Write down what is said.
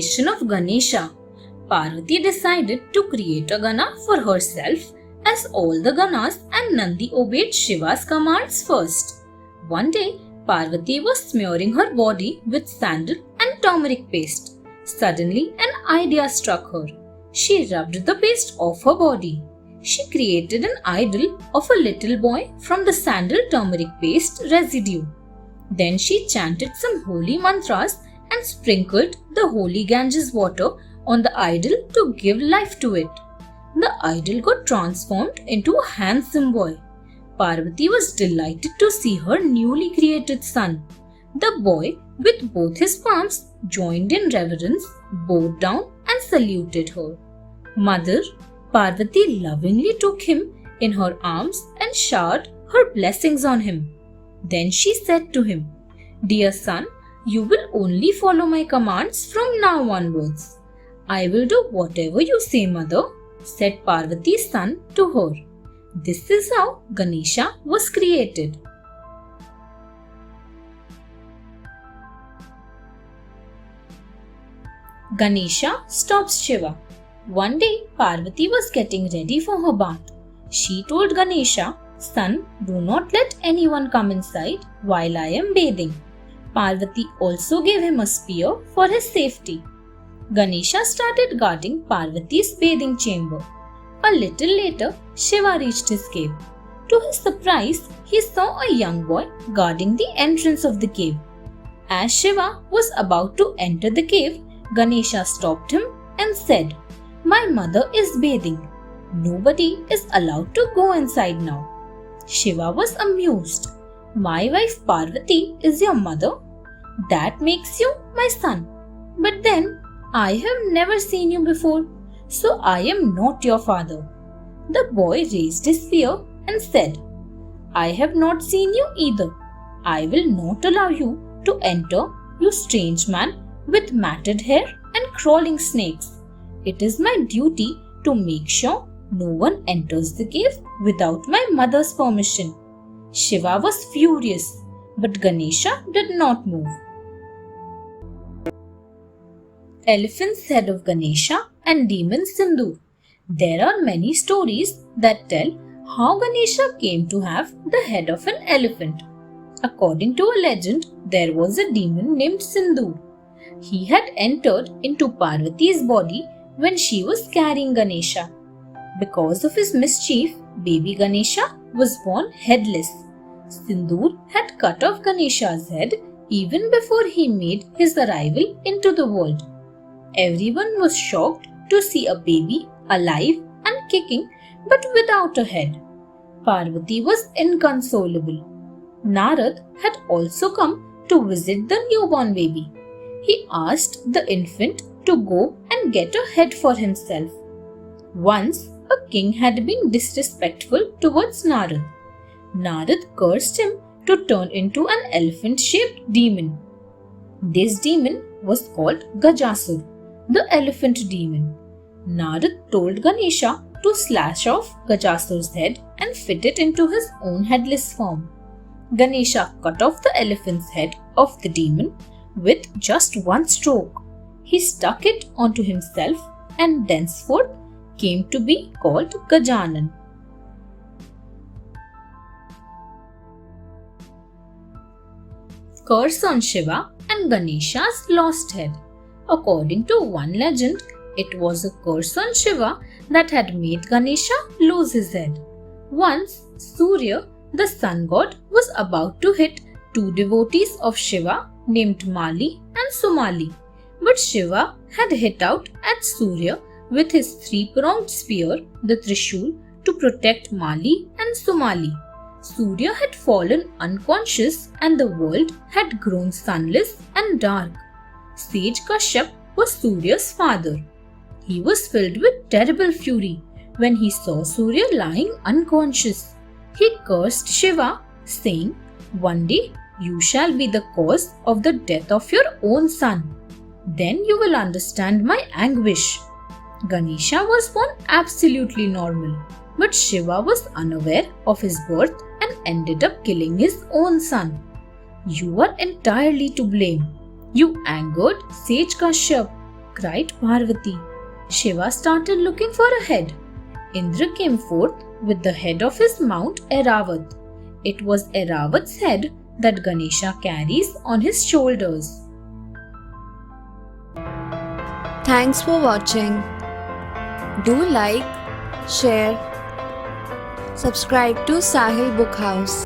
creation of Ganesha, Parvati decided to create a Gana for herself, as all the Ganas and Nandi obeyed Shiva's commands first. One day, Parvati was smearing her body with sandal and turmeric paste. Suddenly, an idea struck her. She rubbed the paste off her body. She created an idol of a little boy from the sandal turmeric paste residue. Then she chanted some holy mantras and sprinkled the holy Ganges water on the idol to give life to it. The idol got transformed into a handsome boy. Parvati was delighted to see her newly created son. The boy, with both his palms, joined in reverence, bowed down and saluted her. Mother Parvati lovingly took him in her arms and showered her blessings on him. Then she said to him, "Dear son, you will only follow my commands from now onwards." "I will do whatever you say, mother," said Parvati's son to her. This is how Ganesha was created. Ganesha stops Shiva. One day, Parvati was getting ready for her bath. She told Ganesha, "Son, do not let anyone come inside while I am bathing." Parvati also gave him a spear for his safety. Ganesha started guarding Parvati's bathing chamber. A little later, Shiva reached his cave. To his surprise, he saw a young boy guarding the entrance of the cave. As Shiva was about to enter the cave, Ganesha stopped him and said, "My mother is bathing. Nobody is allowed to go inside now." Shiva was amused. "My wife Parvati is your mother? That makes you my son. But then, I have never seen you before, so I am not your father." The boy raised his spear and said, "I have not seen you either. I will not allow you to enter, you strange man with matted hair and crawling snakes. It is my duty to make sure no one enters the cave without my mother's permission." Shiva was furious, but Ganesha did not move. Elephant's head of Ganesha and demon Sindoor. There are many stories that tell how Ganesha came to have the head of an elephant. According to a legend, there was a demon named Sindoor. He had entered into Parvati's body when she was carrying Ganesha. Because of his mischief, baby Ganesha was born headless. Sindoor had cut off Ganesha's head even before he made his arrival into the world. Everyone was shocked to see a baby alive and kicking but without a head. Parvati was inconsolable. Narad had also come to visit the newborn baby. He asked the infant to go and get a head for himself. Once, a king had been disrespectful towards Narad. Narad cursed him to turn into an elephant-shaped demon. This demon was called Gajasur, the elephant demon. Narad told Ganesha to slash off Gajasur's head and fit it into his own headless form. Ganesha cut off the elephant's head of the demon with just one stroke. He stuck it onto himself and thenceforth came to be called Gajanan. Curse on Shiva and Ganesha's lost head. According to one legend, it was a curse on Shiva that had made Ganesha lose his head. Once, Surya, the sun god, was about to hit two devotees of Shiva named Mali and Sumali. But Shiva had hit out at Surya with his three-pronged spear, the Trishul, to protect Mali and Sumali. Surya had fallen unconscious and the world had grown sunless and dark. Sage Kashyap was Surya's father. He was filled with terrible fury when he saw Surya lying unconscious. He cursed Shiva, saying, "One day you shall be the cause of the death of your own son. Then you will understand my anguish." Ganesha was born absolutely normal, but Shiva was unaware of his birth and ended up killing his own son. "You are entirely to blame. You angered Sage Kashyap. cried Parvati. Shiva started looking for a head. Indra came forth with the head of his mount Airavat. It was Airavat's head that Ganesha carries on his shoulders. Thanks for watching. Do like, share, subscribe to Sahil Book House.